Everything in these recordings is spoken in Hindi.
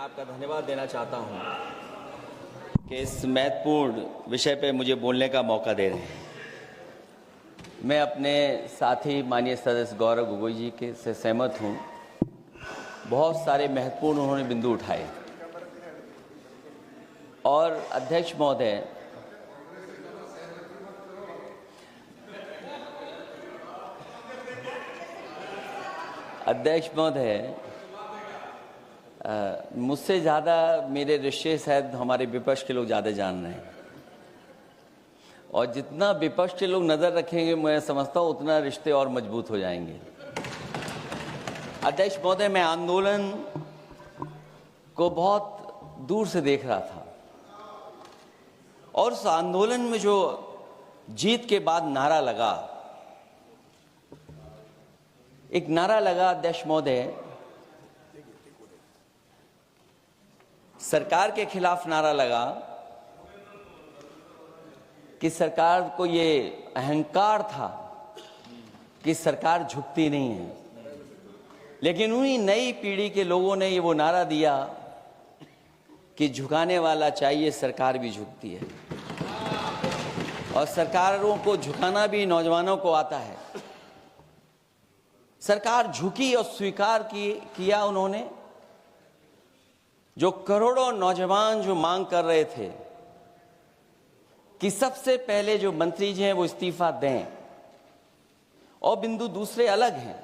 आपका धन्यवाद देना चाहता हूं कि इस महत्वपूर्ण विषय पे मुझे बोलने का मौका दे रहे हैं। मैं अपने साथी माननीय सदस्य गौरव गोगोई जी के से सहमत हूं। बहुत सारे महत्वपूर्ण उन्होंने बिंदु उठाए और अध्यक्ष महोदय, मुझसे ज़्यादा मेरे रिश्ते शायद हमारे विपक्ष के लोग ज़्यादा जान रहे हैं और जितना विपक्ष के लोग नज़र रखेंगे मैं समझता हूँ उतना रिश्ते और मजबूत हो जाएंगे। अध्यक्ष महोदय, मैं आंदोलन को बहुत दूर से देख रहा था और उस आंदोलन में जो जीत के बाद नारा लगा, एक नारा लगा अध्यक्ष महोदय, सरकार के खिलाफ नारा लगा कि सरकार को ये अहंकार था कि सरकार झुकती नहीं है, लेकिन उन्हीं नई पीढ़ी के लोगों ने ये वो नारा दिया कि झुकाने वाला चाहिए, सरकार भी झुकती है और सरकारों को झुकाना भी नौजवानों को आता है। सरकार झुकी और स्वीकार किया उन्होंने। जो करोड़ों नौजवान जो मांग कर रहे थे कि सबसे पहले जो मंत्री जी हैं वो इस्तीफा दें, और बिंदु दूसरे अलग हैं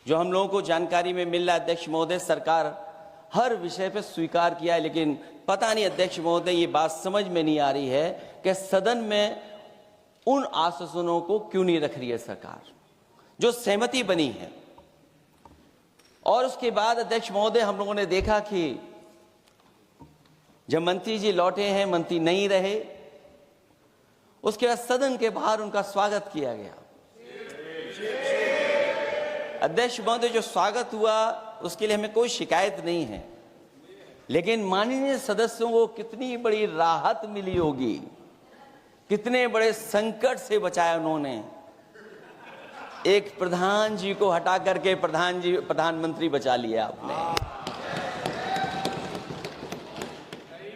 जो हम लोगों को जानकारी में मिल रहा है। अध्यक्ष महोदय, सरकार हर विषय पर स्वीकार किया है, लेकिन पता नहीं अध्यक्ष महोदय ये बात समझ में नहीं आ रही है कि सदन में उन आश्वासनों को क्यों नहीं रख रही है सरकार जो सहमति बनी है। और उसके बाद अध्यक्ष महोदय, हम लोगों ने देखा कि जब मंत्री जी लौटे हैं, मंत्री नहीं रहे, उसके बाद सदन के बाहर उनका स्वागत किया गया। अध्यक्ष महोदय, जो स्वागत हुआ उसके लिए हमें कोई शिकायत नहीं है, लेकिन माननीय सदस्यों को कितनी बड़ी राहत मिली होगी, कितने बड़े संकट से बचाया उन्होंने। एक प्रधान जी को हटा करके प्रधानमंत्री बचा लिया आपने।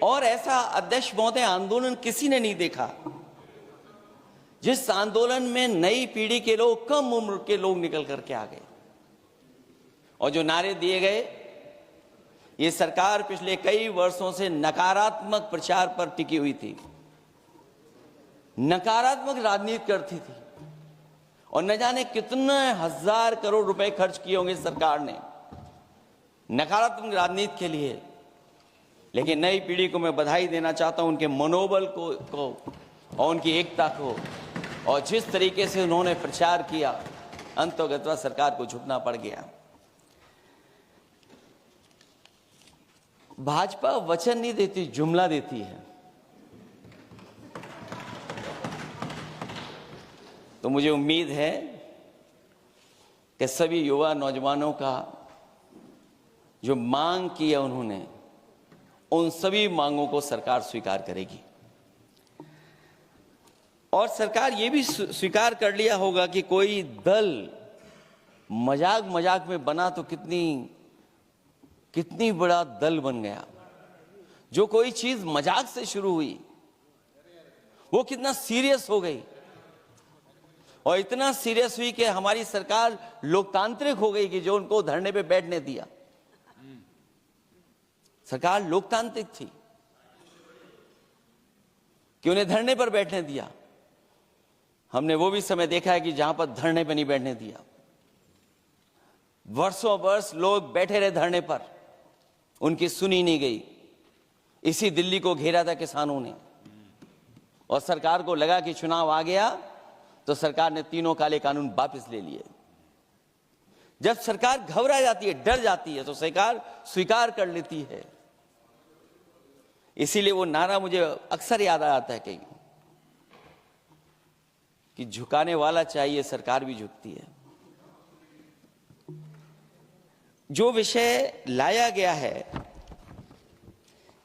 और ऐसा अध्यक्ष महोदय आंदोलन किसी ने नहीं देखा जिस आंदोलन में नई पीढ़ी के लोग, कम उम्र के लोग निकल करके आ गए और जो नारे दिए गए। ये सरकार पिछले कई वर्षों से नकारात्मक प्रचार पर टिकी हुई थी, नकारात्मक राजनीति करती थी और न जाने कितने हजार करोड़ रुपए खर्च किए होंगे सरकार ने नकारात्मक राजनीति के लिए। लेकिन नई पीढ़ी को मैं बधाई देना चाहता हूं, उनके मनोबल को और उनकी एकता को, और जिस तरीके से उन्होंने प्रचार किया, अंततः सरकार को झुकना पड़ गया। भाजपा वचन नहीं देती, जुमला देती है। तो मुझे उम्मीद है कि सभी युवा नौजवानों का जो मांग की है उन्होंने, उन सभी मांगों को सरकार स्वीकार करेगी। और सरकार ये भी स्वीकार कर लिया होगा कि कोई दल मजाक में बना तो कितनी बड़ा दल बन गया। जो कोई चीज मजाक से शुरू हुई वो कितना सीरियस हो गई, और इतना सीरियस हुई कि हमारी सरकार लोकतांत्रिक हो गई कि जो उनको धरने पे बैठने दिया। सरकार लोकतांत्रिक थी कि उन्हें धरने पर बैठने दिया। हमने वो भी समय देखा है कि जहां पर धरने पर नहीं बैठने दिया, वर्षों वर्ष लोग बैठे रहे धरने पर, उनकी सुनी नहीं गई। इसी दिल्ली को घेरा था किसानों ने, और सरकार को लगा कि चुनाव आ गया तो सरकार ने तीनों काले कानून वापस ले लिए। जब सरकार घबरा जाती है, डर जाती है, तो सरकार स्वीकार कर लेती है। इसीलिए वो नारा मुझे अक्सर याद आता है कि झुकाने वाला चाहिए, सरकार भी झुकती है। जो विषय लाया गया है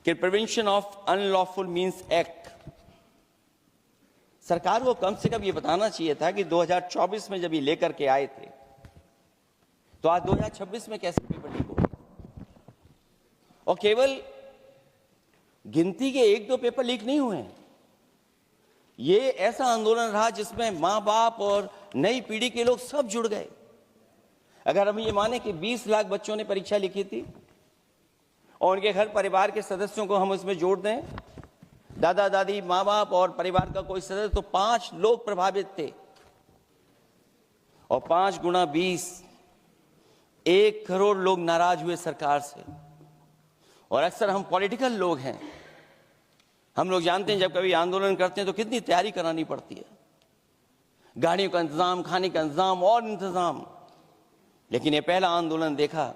कि prevention of unlawful means act, सरकार को कम से कम ये बताना चाहिए था कि 2024 में जब ये लेकर के आए थे तो आज 2026 में कैसे पेपर लीक हो गया। और केवल गिनती के 1-2 पेपर लीक नहीं हुए हैं। ये ऐसा आंदोलन रहा जिसमें माँ बाप और नई पीढ़ी के लोग सब जुड़ गए। अगर हम ये माने कि 20 लाख बच्चों ने परीक्षा लिखी थी और उनके घर परिवार के सदस्यों को हम इसमें जोड़ दें, दादा दादी, माँ बाप और परिवार का कोई सदस्य, तो 5 लोग प्रभावित थे। और 5 गुणा 20, 1 करोड़ लोग नाराज हुए सरकार से। और अक्सर हम पॉलिटिकल लोग हैं, हम लोग जानते हैं जब कभी आंदोलन करते हैं तो कितनी तैयारी करानी पड़ती है, गाड़ियों का इंतजाम, खाने का इंतजाम और इंतजाम। लेकिन ये पहला आंदोलन देखा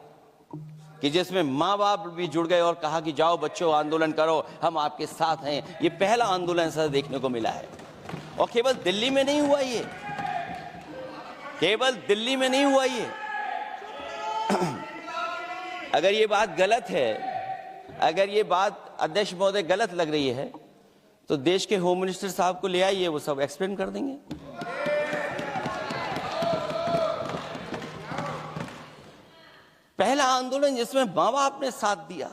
कि जिसमें माँ बाप भी जुड़ गए और कहा कि जाओ बच्चों आंदोलन करो, हम आपके साथ हैं। ये पहला आंदोलन ऐसा देखने को मिला है। और केवल दिल्ली में नहीं हुआ ये, केवल दिल्ली में नहीं हुआ ये। अगर ये बात गलत है, अगर ये बात अध्यक्ष महोदय गलत लग रही है, तो देश के होम मिनिस्टर साहब को ले आइए, वो सब एक्सप्लेन कर देंगे। पहला आंदोलन जिसमें माँ बाप ने साथ दिया,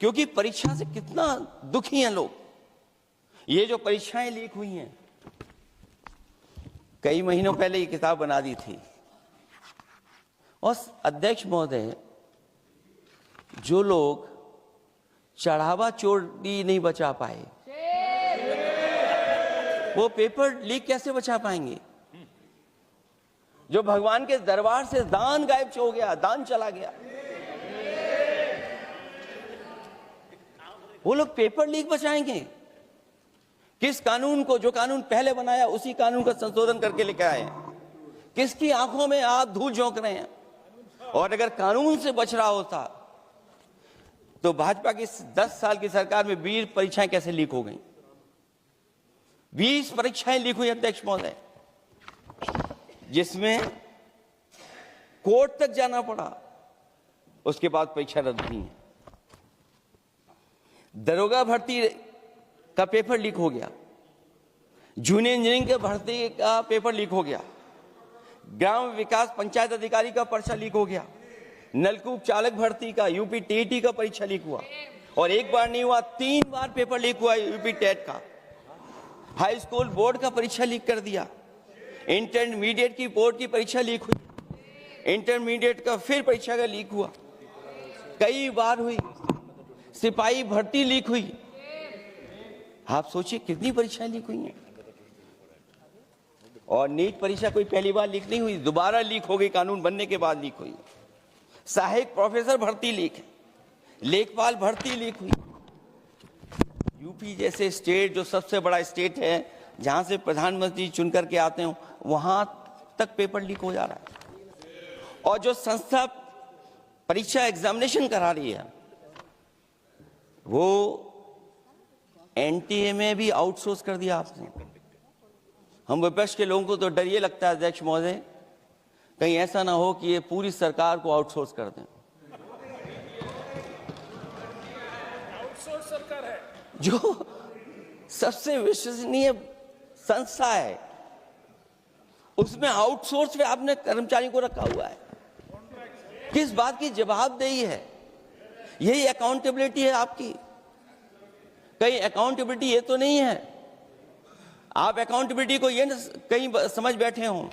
क्योंकि परीक्षा से कितना दुखी हैं लोग। ये जो परीक्षाएं लीक हुई हैं, कई महीनों पहले ये किताब बना दी थी। और अध्यक्ष महोदय, जो लोग चढ़ावा चोरी नहीं बचा पाए, वो पेपर लीक कैसे बचा पाएंगे? जो भगवान के दरबार से दान गायब हो गया, दान चला गया, वो लोग पेपर लीक बचाएंगे? किस कानून को, जो कानून पहले बनाया उसी कानून का संशोधन करके लेकर आए? किसकी आंखों में आप धूल झोंक रहे हैं? और अगर कानून से बच रहा होता तो भाजपा की 10 साल की सरकार में 20 परीक्षाएं कैसे लीक हो गई? 20 परीक्षाएं लीक हुई अध्यक्ष महोदय, जिसमें कोर्ट तक जाना पड़ा, उसके बाद परीक्षा रद्द हुई है। दरोगा भर्ती का पेपर लीक हो गया, जूनियर इंजीनियरिंग के भर्ती का पेपर लीक हो गया, ग्राम विकास पंचायत अधिकारी का पर्चा लीक हो गया, नलकूप चालक भर्ती का, यूपी टीईटी का परीक्षा लीक हुआ। और एक बार नहीं हुआ, 3 बार पेपर लीक हुआ यूपी टेट का। हाई स्कूल बोर्ड का परीक्षा लीक कर दिया, इंटरमीडिएट की बोर्ड की परीक्षा लीक हुई, इंटरमीडिएट का फिर परीक्षा का लीक हुआ, कई बार हुई। सिपाही भर्ती लीक हुई। आप सोचिए कितनी परीक्षाएं लीक हुई हैं। और नीट परीक्षा कोई पहली बार लीक नहीं हुई, दोबारा लीक हो गई, कानून बनने के बाद लीक हुई। सहायक प्रोफेसर भर्ती लीक है, लेखपाल भर्ती लीक हुई। यूपी जैसे स्टेट, जो सबसे बड़ा स्टेट है, जहां से प्रधानमंत्री चुन करके आते हैं, वहां तक पेपर लीक हो जा रहा है। और जो संस्था परीक्षा एग्जामिनेशन करा रही है, वो एनटीए में भी आउटसोर्स कर दिया आपने। हम विपक्ष के लोगों को तो डर ये लगता है अध्यक्ष महोदय, कहीं ऐसा ना हो कि ये पूरी सरकार को आउटसोर्स कर दें। आउटसोर्स सरकार है, जो सबसे विश्वसनीय संस्था है, उसमें आउटसोर्स पे आपने कर्मचारियों को रखा हुआ है। किस बात की जवाबदेही है? यही अकाउंटेबिलिटी है आपकी? कहीं अकाउंटेबिलिटी ये तो नहीं है, आप अकाउंटेबिलिटी को ये कहीं समझ बैठे हो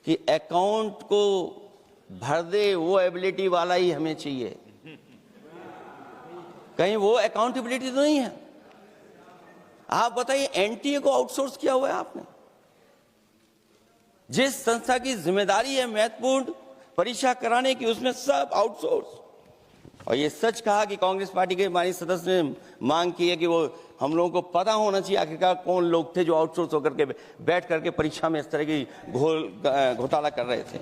कि अकाउंट को भर दे वो एबिलिटी वाला ही हमें चाहिए? कहीं वो अकाउंटेबिलिटी तो नहीं है। आप बताइए, एनटीए को आउटसोर्स किया हुआ है आपने। जिस संस्था की जिम्मेदारी है महत्वपूर्ण परीक्षा कराने की, उसमें सब आउटसोर्स। और ये सच कहा कि कांग्रेस पार्टी के माननीय सदस्य ने मांग की है कि वो हम लोगों को पता होना चाहिए आखिरकार कौन लोग थे जो आउटसोर्स होकर के बैठ करके परीक्षा में इस तरह की घोटाला कर रहे थे।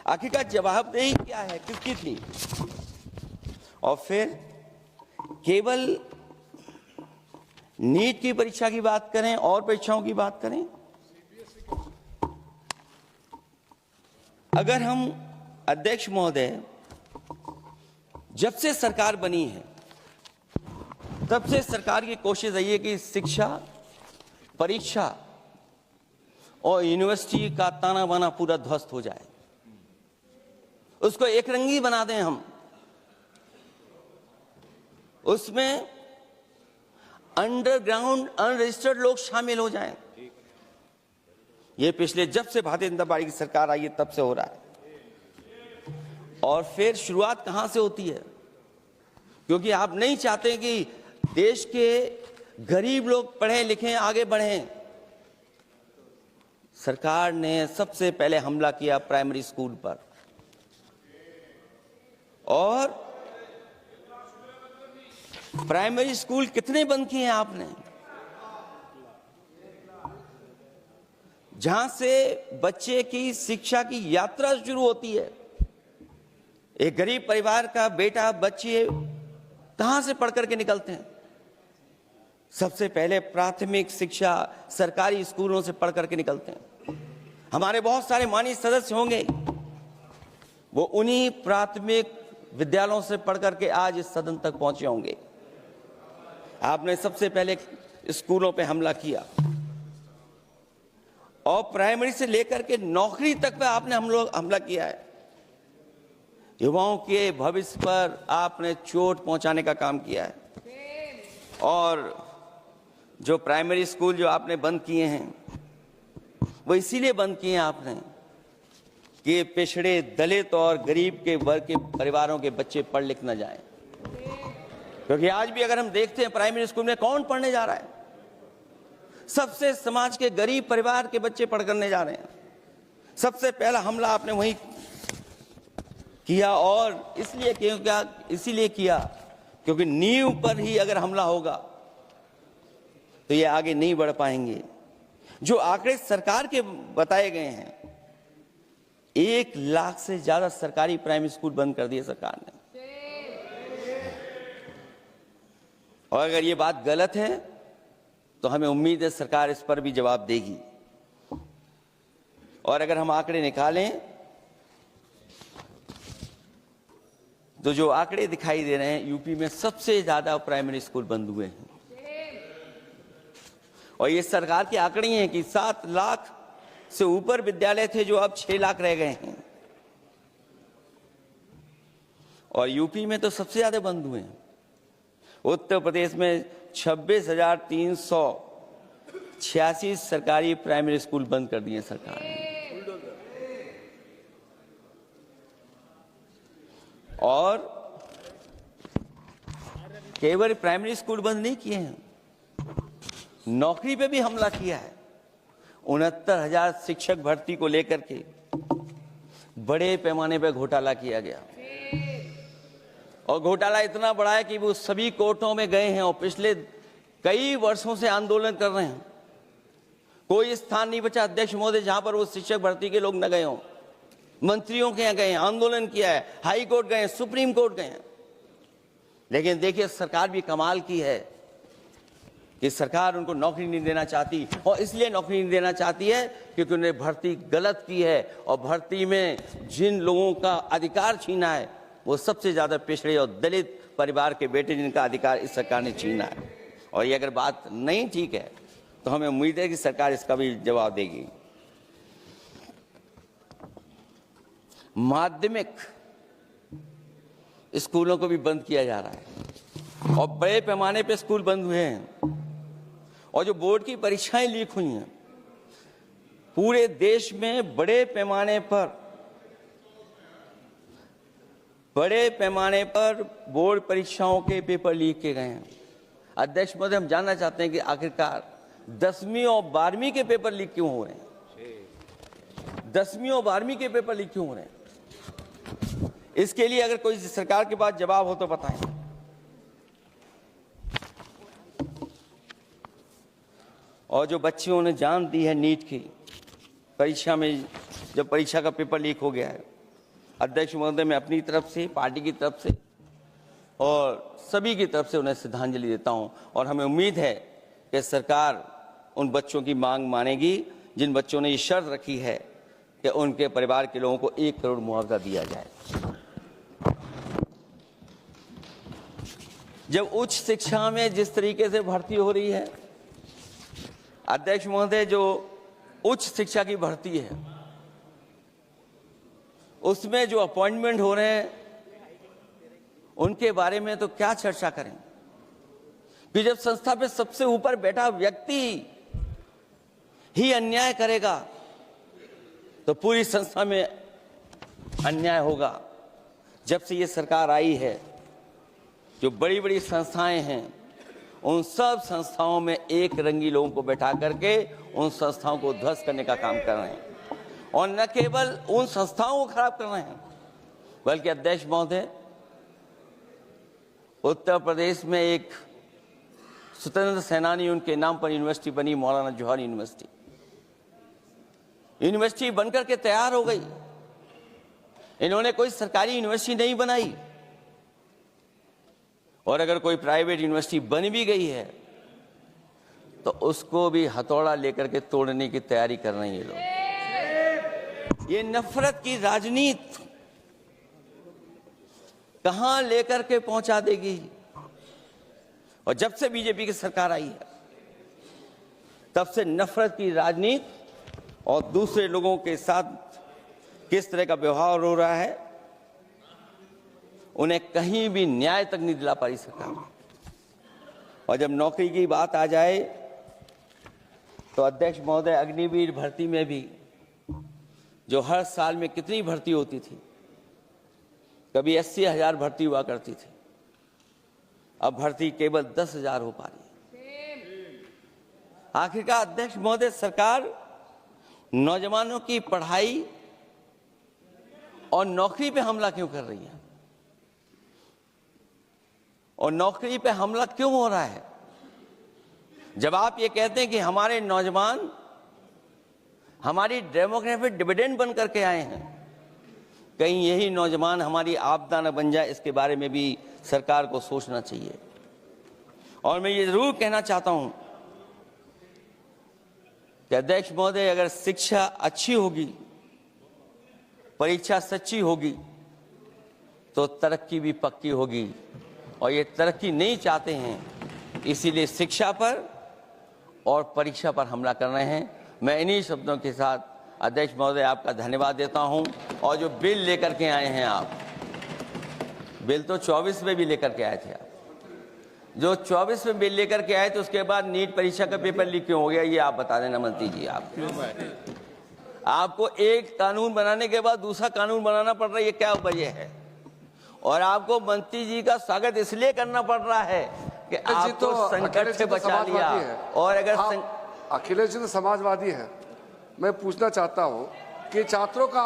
आखिरकार जवाबदेही क्या है, किसकी थी? और फिर केवल नीट की परीक्षा की बात करें और परीक्षाओं की बात करें, अगर हम अध्यक्ष महोदय, जब से सरकार बनी है तब से सरकार की कोशिश रही है कि शिक्षा, परीक्षा और यूनिवर्सिटी का ताना बाना पूरा ध्वस्त हो जाए, उसको एक रंगी बना दें हम, उसमें अंडरग्राउंड अनरजिस्टर्ड लोग शामिल हो जाएं। ये पिछले जब से भारतीय जनता पार्टी की सरकार आई है तब से हो रहा है। और फिर शुरुआत कहां से होती है? क्योंकि आप नहीं चाहते कि देश के गरीब लोग पढ़ें लिखें आगे बढ़ें। सरकार ने सबसे पहले हमला किया प्राइमरी स्कूल पर, और प्राइमरी स्कूल कितने बंद किए हैं आपने? जहां से बच्चे की शिक्षा की यात्रा शुरू होती है। एक गरीब परिवार का बेटा बच्चे कहां से पढ़ करके निकलते हैं? सबसे पहले प्राथमिक शिक्षा सरकारी स्कूलों से पढ़ करके निकलते हैं। हमारे बहुत सारे माननीय सदस्य होंगे, वो उन्हीं प्राथमिक विद्यालयों से पढ़ करके आज इस सदन तक पहुंचे होंगे। आपने सबसे पहले स्कूलों पे हमला किया, और प्राइमरी से लेकर के नौकरी तक पे आपने हमला किया है। युवाओं के भविष्य पर आपने चोट पहुंचाने का काम किया है। और जो प्राइमरी स्कूल जो आपने बंद किए हैं, वो इसीलिए बंद किए हैं आपने कि पिछड़े, दलित और गरीब के वर्ग के परिवारों के बच्चे पढ़ लिख न जाएं। क्योंकि आज भी अगर हम देखते हैं प्राइमरी स्कूल में कौन पढ़ने जा रहा है? सबसे समाज के गरीब परिवार के बच्चे पढ़ करने जा रहे हैं। सबसे पहला हमला आपने वही किया, और इसीलिए किया क्योंकि नींव पर ही अगर हमला होगा तो ये आगे नहीं बढ़ पाएंगे। जो आंकड़े सरकार के बताए गए हैं, 1 लाख से ज्यादा सरकारी प्राइमरी स्कूल बंद कर दिए सरकार ने। और अगर ये बात गलत है तो हमें उम्मीद है सरकार इस पर भी जवाब देगी। और अगर हम आंकड़े निकालें तो जो आंकड़े दिखाई दे रहे हैं, यूपी में सबसे ज्यादा प्राइमरी स्कूल बंद हुए हैं। और ये सरकार के आंकड़े हैं कि 7 लाख से ऊपर विद्यालय थे जो अब 6 लाख रह गए हैं। और यूपी में तो सबसे ज्यादा बंद हुए हैं। उत्तर प्रदेश में 26,386 सरकारी प्राइमरी स्कूल बंद कर दिए सरकार ने। और केवल प्राइमरी स्कूल बंद नहीं किए हैं, नौकरी पे भी हमला किया है। 69,000 शिक्षक भर्ती को लेकर के बड़े पैमाने पर घोटाला किया गया। और घोटाला इतना बड़ा है कि वो सभी कोर्टों में गए हैं और पिछले कई वर्षों से आंदोलन कर रहे हैं। कोई स्थान नहीं बचा अध्यक्ष महोदय जहां पर वो शिक्षक भर्ती के लोग न गए हों। मंत्रियों के यहाँ गए हैं, आंदोलन किया है, हाई कोर्ट गए हैं, सुप्रीम कोर्ट गए हैं। लेकिन देखिए सरकार भी कमाल की है कि सरकार उनको नौकरी नहीं देना चाहती। और इसलिए नौकरी नहीं देना चाहती है क्योंकि उन्होंने भर्ती गलत की है। और भर्ती में जिन लोगों का अधिकार छीना है वो सबसे ज्यादा पिछड़े और दलित परिवार के बेटे, जिनका अधिकार इस सरकार ने छीना है। और ये अगर बात नहीं ठीक है तो हमें उम्मीद है कि सरकार इसका भी जवाब देगी। माध्यमिक स्कूलों को भी बंद किया जा रहा है और बड़े पैमाने पे स्कूल बंद हुए हैं। और जो बोर्ड की परीक्षाएं लीक हुई हैं, पूरे देश में बड़े पैमाने पर बोर्ड परीक्षाओं के पेपर लीक किए गए हैं। अध्यक्ष महोदय, हम जानना चाहते हैं कि आखिरकार 10वीं और 12वीं के पेपर लीक क्यों हो रहे हैं? 10वीं और 12वीं के पेपर लीक क्यों हो रहे हैं? इसके लिए अगर कोई सरकार के पास जवाब हो तो बताएं। और जो बच्चियों ने जान दी है नीट की परीक्षा में, जब परीक्षा का पेपर लीक हो गया है, अध्यक्ष महोदय, मैं अपनी तरफ से, पार्टी की तरफ से और सभी की तरफ से उन्हें श्रद्धांजलि देता हूं। और हमें उम्मीद है कि सरकार उन बच्चों की मांग मानेगी जिन बच्चों ने ये शर्त रखी है कि उनके परिवार के लोगों को 1 करोड़ मुआवजा दिया जाए। जब उच्च शिक्षा में जिस तरीके से भर्ती हो रही है, अध्यक्ष महोदय, जो उच्च शिक्षा की भर्ती है उसमें जो अपॉइंटमेंट हो रहे हैं उनके बारे में तो क्या चर्चा करें कि जब संस्था पे सबसे ऊपर बैठा व्यक्ति ही अन्याय करेगा तो पूरी संस्था में अन्याय होगा। जब से ये सरकार आई है, जो बड़ी बड़ी संस्थाएं हैं, उन सब संस्थाओं में एक रंगी लोगों को बैठा करके उन संस्थाओं को ध्वस्त करने का काम कर रहे हैं, और न केवल उन संस्थाओं को खराब कर रहे हैं, बल्कि अध्यक्ष महोदय, उत्तर प्रदेश में एक स्वतंत्र सेनानी, उनके नाम पर यूनिवर्सिटी बनी, मौलाना जौहर यूनिवर्सिटी। यूनिवर्सिटी बनकर के तैयार हो गई। इन्होंने कोई सरकारी यूनिवर्सिटी नहीं बनाई, और अगर कोई प्राइवेट यूनिवर्सिटी बन भी गई है तो उसको भी हथौड़ा लेकर के तोड़ने की तैयारी कर रहे हैं ये लोग। ये नफरत की राजनीति कहां लेकर के पहुंचा देगी। और जब से बीजेपी की सरकार आई है, तब से नफरत की राजनीति और दूसरे लोगों के साथ किस तरह का व्यवहार हो रहा है, उन्हें कहीं भी न्याय तक नहीं दिला पाई सरकार। और जब नौकरी की बात आ जाए तो अध्यक्ष महोदय, अग्निवीर भर्ती में भी जो हर साल में कितनी भर्ती होती थी, कभी 80,000 भर्ती हुआ करती थी, अब भर्ती केवल 10,000 हो पा रही है। आखिरकार अध्यक्ष महोदय, सरकार नौजवानों की पढ़ाई और नौकरी पे हमला क्यों कर रही है, और नौकरी पे हमला क्यों हो रहा है? जब आप ये कहते हैं कि हमारे नौजवान हमारी डेमोग्राफिक डिविडेंड बन करके आए हैं, कहीं यही नौजवान हमारी आपदा न बन जाए, इसके बारे में भी सरकार को सोचना चाहिए। और मैं ये जरूर कहना चाहता हूं कि अध्यक्ष महोदय, अगर शिक्षा अच्छी होगी, परीक्षा सच्ची होगी, तो तरक्की भी पक्की होगी। और ये तरक्की नहीं चाहते हैं, इसीलिए शिक्षा पर और परीक्षा पर हमला कर रहे हैं। मैं इन्हीं शब्दों के साथ अध्यक्ष महोदय आपका धन्यवाद देता हूं। और जो बिल लेकर के आए हैं आप, बिल तो 24 में भी लेकर के आए थे आप, जो 24 में बिल लेकर के आए थे, उसके बाद नीट परीक्षा का पेपर लीक क्यों हो गया, ये आप बता देना मंत्री जी। आपको एक कानून बनाने के बाद दूसरा कानून बनाना पड़ रहा है, ये क्या वजह है? और आपको मंत्री जी का स्वागत इसलिए करना पड़ रहा है कि आपको संकट से बचा लिया। और अगर अखिलेश जी तो समाजवादी है। मैं पूछना चाहता हूं कि छात्रों का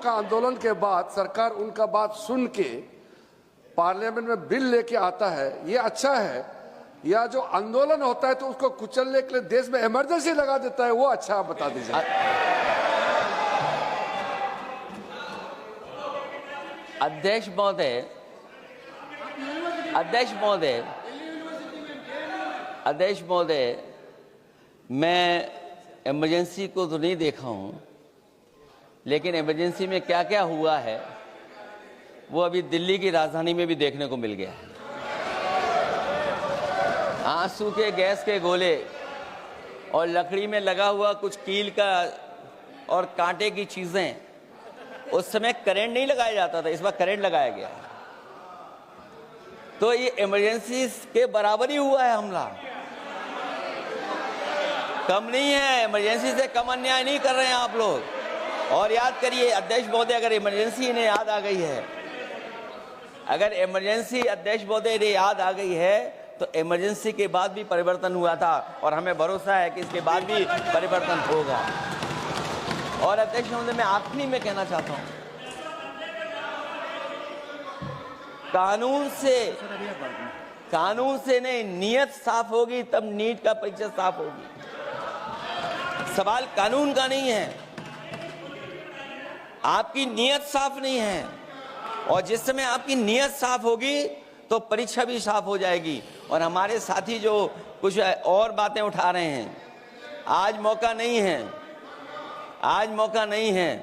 आंदोलन के बाद सरकार उनका बात सुन के पार्लियामेंट में बिल लेके आता है, ये अच्छा है, या जो आंदोलन होता है तो उसको कुचलने के लिए देश में इमरजेंसी लगा देता है, वो अच्छा? आप बता दीजिए। अध्यक्ष महोदय, मैं इमरजेंसी को तो नहीं देखा हूं, लेकिन इमरजेंसी में क्या क्या हुआ है वो अभी दिल्ली की राजधानी में भी देखने को मिल गया है। आंसू के गैस के गोले और लकड़ी में लगा हुआ कुछ कील का और कांटे की चीजें, उस समय करंट नहीं लगाया जाता था, इस बार करंट लगाया गया। तो ये इमरजेंसी के बराबर ही हुआ है हमला, कम नहीं है। इमरजेंसी से कम अन्याय नहीं कर रहे हैं आप लोग। और याद करिए अध्यक्ष महोदय, अगर इमरजेंसी इन्हें याद आ गई है, अगर इमरजेंसी अध्यक्ष महोदय इन्हें याद आ गई है, तो इमरजेंसी के बाद भी परिवर्तन हुआ था, और हमें भरोसा है कि इसके बाद भी परिवर्तन होगा। और अध्यक्ष महोदय, मैं आखिरी में कहना चाहता हूं, कानून से नहीं, नियत साफ होगी तब नीट का परीक्षा साफ होगी। सवाल कानून का नहीं है, आपकी नियत साफ नहीं है। और जिस समय आपकी नियत साफ होगी तो परीक्षा भी साफ हो जाएगी। और हमारे साथी जो कुछ और बातें उठा रहे हैं, आज मौका नहीं है,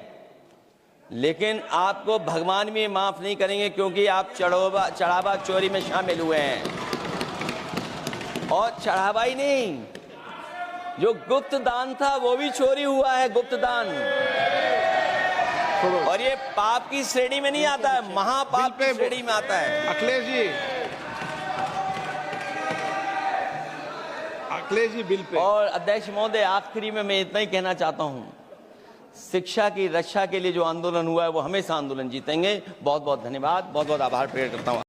लेकिन आपको भगवान भी माफ नहीं करेंगे, क्योंकि आप चढ़ावा चोरी में शामिल हुए हैं। और चढ़ावा ही नहीं, जो गुप्त दान था वो भी चोरी हुआ है, गुप्त दान। छोड़ो। और ये पाप की श्रेणी में नहीं आता है, महापाप बिल की पे श्रेणी में आता है। Akhilesh ji bill pay. और अध्यक्ष महोदय, आखिरी में मैं इतना ही कहना चाहता हूं, शिक्षा की रक्षा के लिए जो आंदोलन हुआ है वो हमेशा आंदोलन जीतेंगे। बहुत बहुत धन्यवाद, बहुत बहुत आभार प्रकट करता हूं।